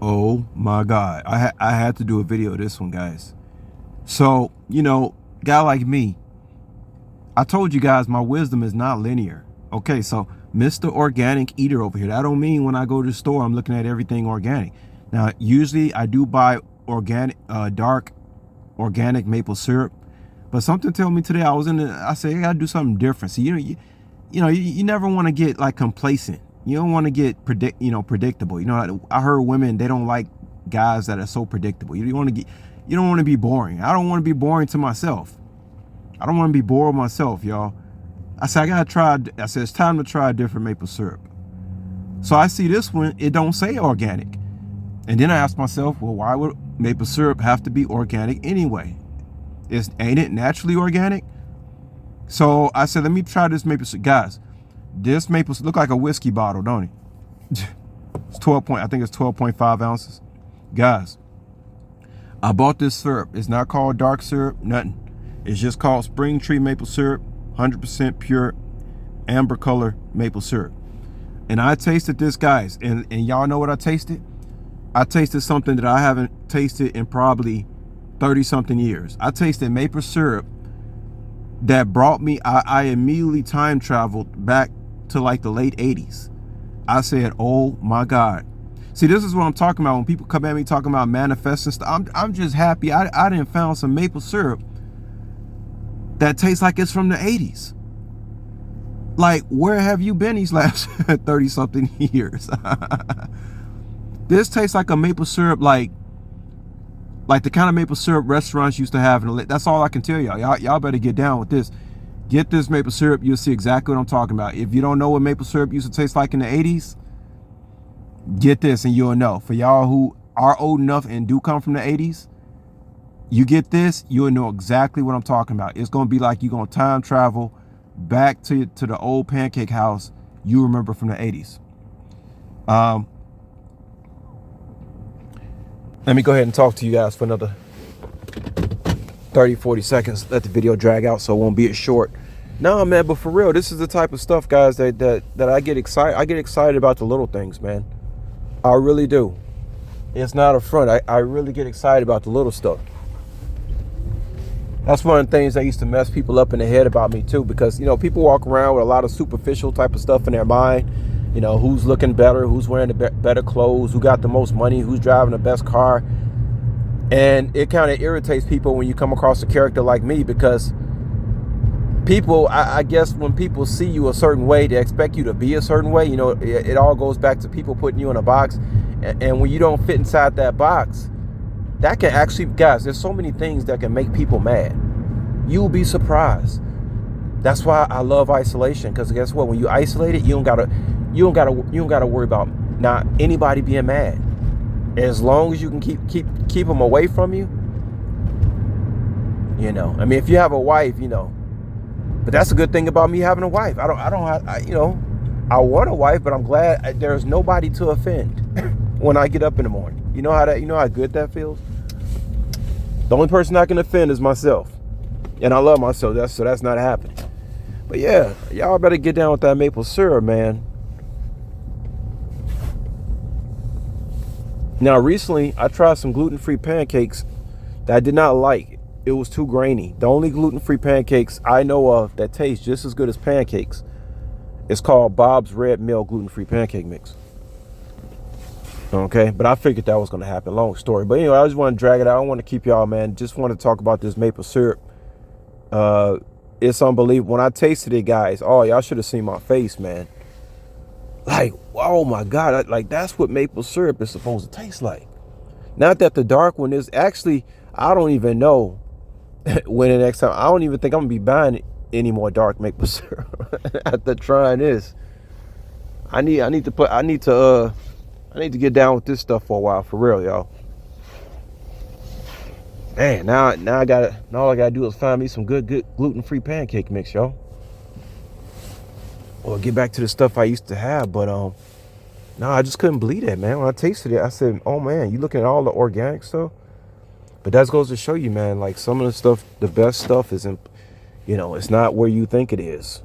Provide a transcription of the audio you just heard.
Oh my God. I had to do a video of this one, guys. So, guy like me, I told you guys my wisdom is not linear. Okay, so Mr. Organic Eater over here. That don't mean when I go to the store, I'm looking at everything organic. Now, usually I do buy organic, dark organic maple syrup. But something told me today I said, I gotta do something different. So, you never want to get like complacent. You don't want to get predictable. I heard women, they don't like guys that are so predictable. You don't want to be boring. I don't want to be boring to myself. I don't want to be bored with myself, y'all. I said, it's time to try a different maple syrup. So I see this one, it don't say organic. And then I asked myself, well, why would maple syrup have to be organic anyway? Ain't it naturally organic? So I said, let me try this maple syrup. Guys, this maple syrup look like a whiskey bottle, don't it? I think it's 12.5 ounces. Guys, I bought this syrup. It's not called dark syrup, nothing. It's just called Spring Tree Maple Syrup, 100% pure amber color maple syrup. And I tasted this, guys, and y'all know what I tasted? I tasted something that I haven't tasted in probably 30 something years. I tasted maple syrup that brought me, I immediately time traveled back to like the late 80s. I said, oh my God. See, this is what I'm talking about. When people come at me talking about manifesting stuff, I'm just happy I done found some maple syrup that tastes like it's from the 80s. Like, where have you been these last 30 something years? This tastes like a maple syrup, like the kind of maple syrup restaurants used to have. That's all I can tell y'all. Y'all better get down with this. Get this maple syrup. You'll see exactly what I'm talking about. If you don't know what maple syrup used to taste like in the 80s, get this and you'll know. For y'all who are old enough and do come from the 80s, you get this, you'll know exactly what I'm talking about. It's going to be like you're going to time travel back to the old pancake house you remember from the 80s. Let me go ahead and talk to you guys for another 30-40 seconds. Let the video drag out so it won't be as short. No, man, but for real, this is the type of stuff, guys, that I get excited. I get excited about the little things, man. I really do. It's not a front. I really get excited about the little stuff. That's one of the things that used to mess people up in the head about me too, because people walk around with a lot of superficial type of stuff in their mind. Who's looking better, who's wearing the better clothes, who got the most money, who's driving the best car. And it kind of irritates people when you come across a character like me, because people, I guess when people see you a certain way, they expect you to be a certain way. It all goes back to people putting you in a box. And when you don't fit inside that box, that can actually, guys, there's so many things that can make people mad. You'll be surprised. That's why I love isolation, because guess what? When you isolate it, you don't gotta worry about not anybody being mad. As long as you can keep them away from you. I mean, if you have a wife, but that's a good thing about me having a wife. I want a wife, but I'm glad there's nobody to offend when I get up in the morning. You know how good that feels? The only person I can offend is myself. And I love myself, so that's not happening. But yeah, y'all better get down with that maple syrup, man. Now, recently, I tried some gluten-free pancakes that I did not like. It was too grainy. The only gluten-free pancakes I know of that taste just as good as pancakes is called Bob's Red Mill gluten-free pancake mix. Okay, but I figured that was going to happen. Long story. But anyway, I just want to drag it out. I don't want to keep y'all, man. Just want to talk about this maple syrup. It's unbelievable. When I tasted it, guys, oh, y'all should have seen my face, man. Like, oh my God, like that's what maple syrup is supposed to taste like. Not that the dark one is. Actually, I don't even know when the next time. I don't even think I'm gonna be buying any more dark maple syrup after trying this. I need to get down with this stuff for a while, for real, y'all. Man, now all I gotta do is find me some good gluten-free pancake mix, y'all. Or get back to the stuff I used to have, but no, I just couldn't believe that, man. When I tasted it, I said, oh man, you looking at all the organic stuff? But that goes to show you, man, like some of the stuff, the best stuff isn't, it's not where you think it is,